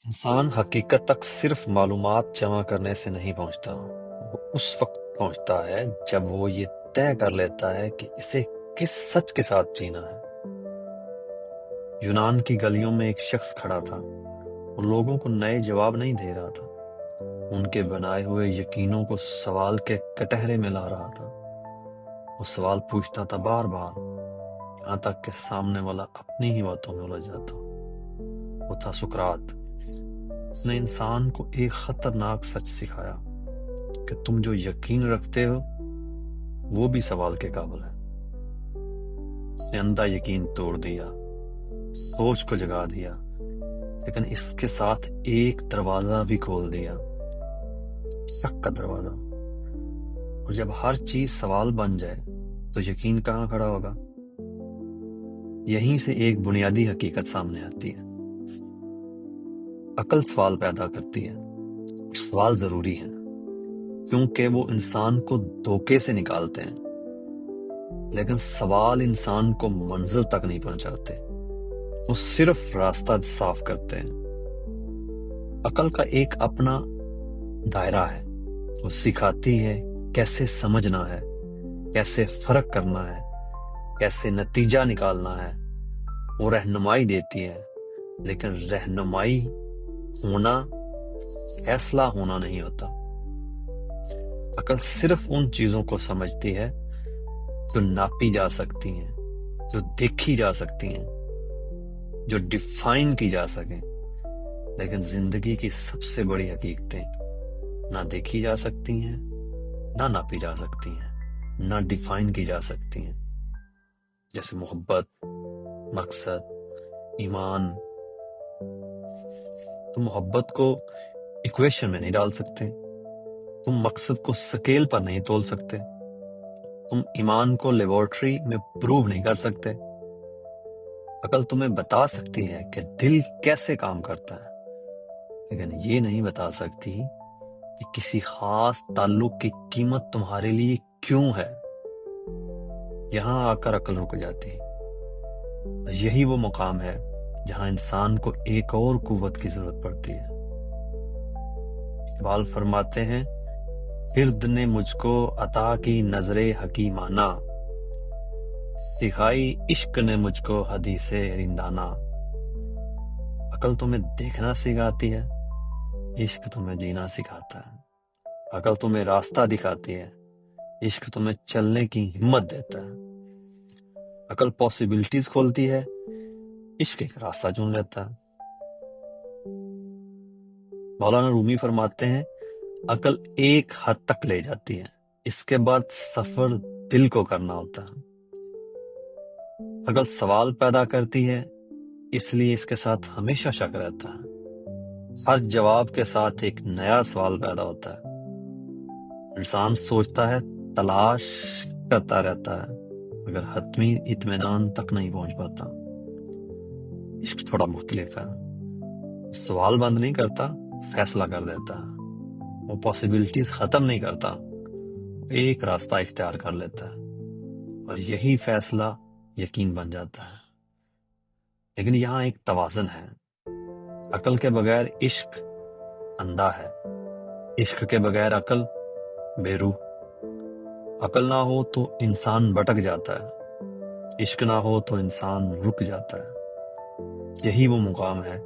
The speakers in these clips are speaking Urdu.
انسان حقیقت تک صرف معلومات جمع کرنے سے نہیں پہنچتا، وہ اس وقت پہنچتا ہے جب وہ یہ طے کر لیتا ہے کہ اسے کس سچ کے ساتھ جینا ہے۔ یونان کی گلیوں میں ایک شخص کھڑا تھا، وہ لوگوں کو نئے جواب نہیں دے رہا تھا، ان کے بنائے ہوئے یقینوں کو سوال کے کٹہرے میں لا رہا تھا۔ وہ سوال پوچھتا تھا بار بار، یہاں تک کہ سامنے والا اپنی ہی باتوں میں الجھ جاتا۔ وہ تھا سقراط۔ اس نے انسان کو ایک خطرناک سچ سکھایا کہ تم جو یقین رکھتے ہو وہ بھی سوال کے قابل ہے۔ اس نے اندھا یقین توڑ دیا، سوچ کو جگا دیا، لیکن اس کے ساتھ ایک دروازہ بھی کھول دیا، شک کا دروازہ۔ اور جب ہر چیز سوال بن جائے تو یقین کہاں کھڑا ہوگا؟ یہیں سے ایک بنیادی حقیقت سامنے آتی ہے۔ عقل سوال پیدا کرتی ہے، سوال ضروری ہے کیونکہ وہ انسان کو دھوکے سے نکالتے ہیں، لیکن سوال انسان کو منزل تک نہیں پہنچاتے، وہ صرف راستہ صاف کرتے ہیں۔ عقل کا ایک اپنا دائرہ ہے، وہ سکھاتی ہے کیسے سمجھنا ہے، کیسے فرق کرنا ہے، کیسے نتیجہ نکالنا ہے۔ وہ رہنمائی دیتی ہے، لیکن رہنمائی ہونا فیصلہ ہونا نہیں ہوتا۔ عقل صرف ان چیزوں کو سمجھتی ہے جو ناپی جا سکتی ہیں، جو دیکھی جا سکتی ہیں، جو ڈیفائن کی جا سکیں، لیکن زندگی کی سب سے بڑی حقیقتیں نہ دیکھی جا سکتی ہیں، نہ ناپی جا سکتی ہیں، نہ ڈیفائن کی جا سکتی ہیں، جیسے محبت، مقصد، ایمان۔ تم محبت کو ایکویشن میں نہیں ڈال سکتے، تم مقصد کو سکیل پر نہیں تول سکتے، تم ایمان کو لیبارٹری میں پروو نہیں کر سکتے۔ عقل تمہیں بتا سکتی ہے کہ دل کیسے کام کرتا ہے، لیکن یہ نہیں بتا سکتی کہ کسی خاص تعلق کی قیمت تمہارے لیے کیوں ہے۔ یہاں آ کر عقل رک جاتی ہے۔ یہی وہ مقام ہے جہاں انسان کو ایک اور قوت کی ضرورت پڑتی ہے۔ اقبال فرماتے ہیں، خرد نے مجھ کو عطا کی نظر حکیمانہ، سکھائی عشق نے مجھ کو حدیث رندانہ۔ عقل تمہیں دیکھنا سکھاتی ہے، عشق تمہیں جینا سکھاتا ہے۔ عقل تمہیں راستہ دکھاتی ہے، عشق تمہیں چلنے کی ہمت دیتا ہے۔ عقل پاسبلٹیز کھولتی ہے، عشق ایک راستہ چن لیتا ہے۔ مولانا رومی فرماتے ہیں، عقل ایک حد تک لے جاتی ہے، اس کے بعد سفر دل کو کرنا ہوتا ہے۔ عقل سوال پیدا کرتی ہے، اس لیے اس کے ساتھ ہمیشہ شک رہتا ہے۔ ہر جواب کے ساتھ ایک نیا سوال پیدا ہوتا ہے۔ انسان سوچتا ہے، تلاش کرتا رہتا ہے، مگر حتمی اطمینان تک نہیں پہنچ پاتا۔ عشق تھوڑا مختلف ہے، سوال بند نہیں کرتا، فیصلہ کر دیتا ہے۔ وہ پاسبلٹیز ختم نہیں کرتا، ایک راستہ اختیار کر لیتا ہے، اور یہی فیصلہ یقین بن جاتا ہے۔ لیکن یہاں ایک توازن ہے۔ عقل کے بغیر عشق اندھا ہے، عشق کے بغیر عقل بے روح۔ عقل نہ ہو تو انسان بھٹک جاتا ہے، عشق نہ ہو تو انسان رک جاتا ہے۔ یہی وہ مقام ہے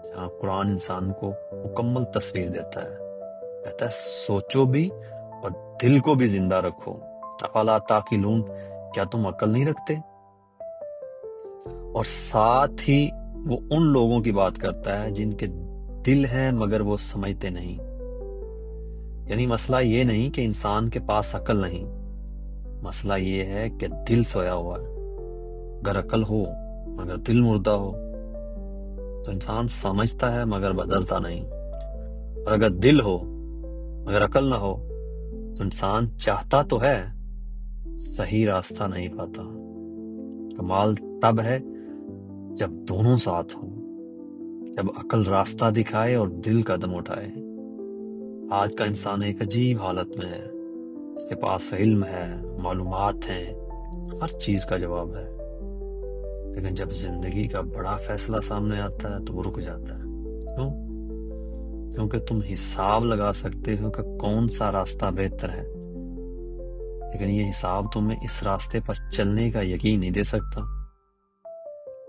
جہاں قرآن انسان کو مکمل تصویر دیتا ہے، کہتا ہے سوچو بھی اور دل کو بھی زندہ رکھو، افلا تعقلون، کیا تم عقل نہیں رکھتے؟ اور ساتھ ہی وہ ان لوگوں کی بات کرتا ہے جن کے دل ہیں مگر وہ سمجھتے نہیں۔ یعنی مسئلہ یہ نہیں کہ انسان کے پاس عقل نہیں، مسئلہ یہ ہے کہ دل سویا ہوا ہے۔ اگر عقل ہو مگر دل مردہ ہو تو انسان سمجھتا ہے مگر بدلتا نہیں، اور اگر دل ہو مگر عقل نہ ہو تو انسان چاہتا تو ہے، صحیح راستہ نہیں پاتا۔ کمال تب ہے جب دونوں ساتھ ہوں، جب عقل راستہ دکھائے اور دل قدم اٹھائے۔ آج کا انسان ایک عجیب حالت میں ہے، اس کے پاس علم ہے، معلومات ہیں، ہر چیز کا جواب ہے، لیکن جب زندگی کا بڑا فیصلہ سامنے آتا ہے تو وہ رک جاتا ہے۔ کیوں؟ کیونکہ تم حساب لگا سکتے ہو کہ کون سا راستہ بہتر ہے، لیکن یہ حساب تمہیں اس راستے پر چلنے کا یقین نہیں دے سکتا۔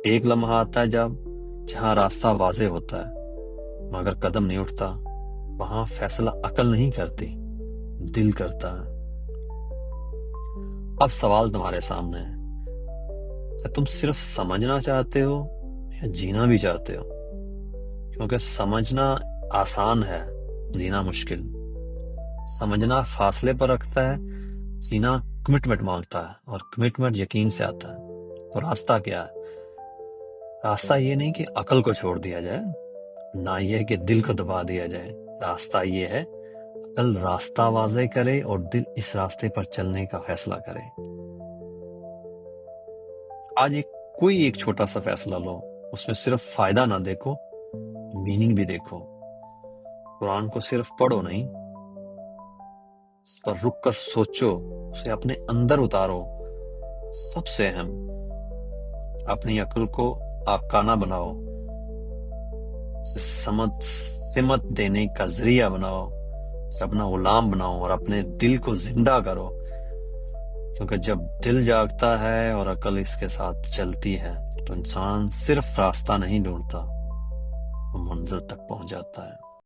ایک لمحہ آتا ہے جہاں راستہ واضح ہوتا ہے مگر قدم نہیں اٹھتا۔ وہاں فیصلہ عقل نہیں کرتی، دل کرتا ہے۔ اب سوال تمہارے سامنے ہے کہ تم صرف سمجھنا چاہتے ہو یا جینا بھی چاہتے ہو؟ کیونکہ سمجھنا آسان ہے، جینا مشکل۔ سمجھنا فاصلے پر رکھتا ہے، جینا کمٹمنٹ مانگتا ہے، اور کمٹمنٹ یقین سے آتا ہے۔ تو راستہ کیا ہے؟ راستہ یہ نہیں کہ عقل کو چھوڑ دیا جائے، نہ یہ کہ دل کو دبا دیا جائے۔ راستہ یہ ہے عقل راستہ واضح کرے اور دل اس راستے پر چلنے کا فیصلہ کرے۔ آج کوئی ایک چھوٹا سا فیصلہ لو، اس میں صرف فائدہ نہ دیکھو، میننگ بھی دیکھو۔ قرآن کو صرف پڑھو نہیں، اس پر رک کر سوچو، اسے اپنے اندر اتارو۔ سب سے اہم، اپنی عقل کو آپ نہ بناؤ، اسے سمت دینے کا ذریعہ بناؤ، اسے اپنا غلام بناؤ اور اپنے دل کو زندہ کرو۔ کیونکہ جب دل جاگتا ہے اور عقل اس کے ساتھ چلتی ہے تو انسان صرف راستہ نہیں ڈھونڈتا، وہ منزل تک پہنچ جاتا ہے۔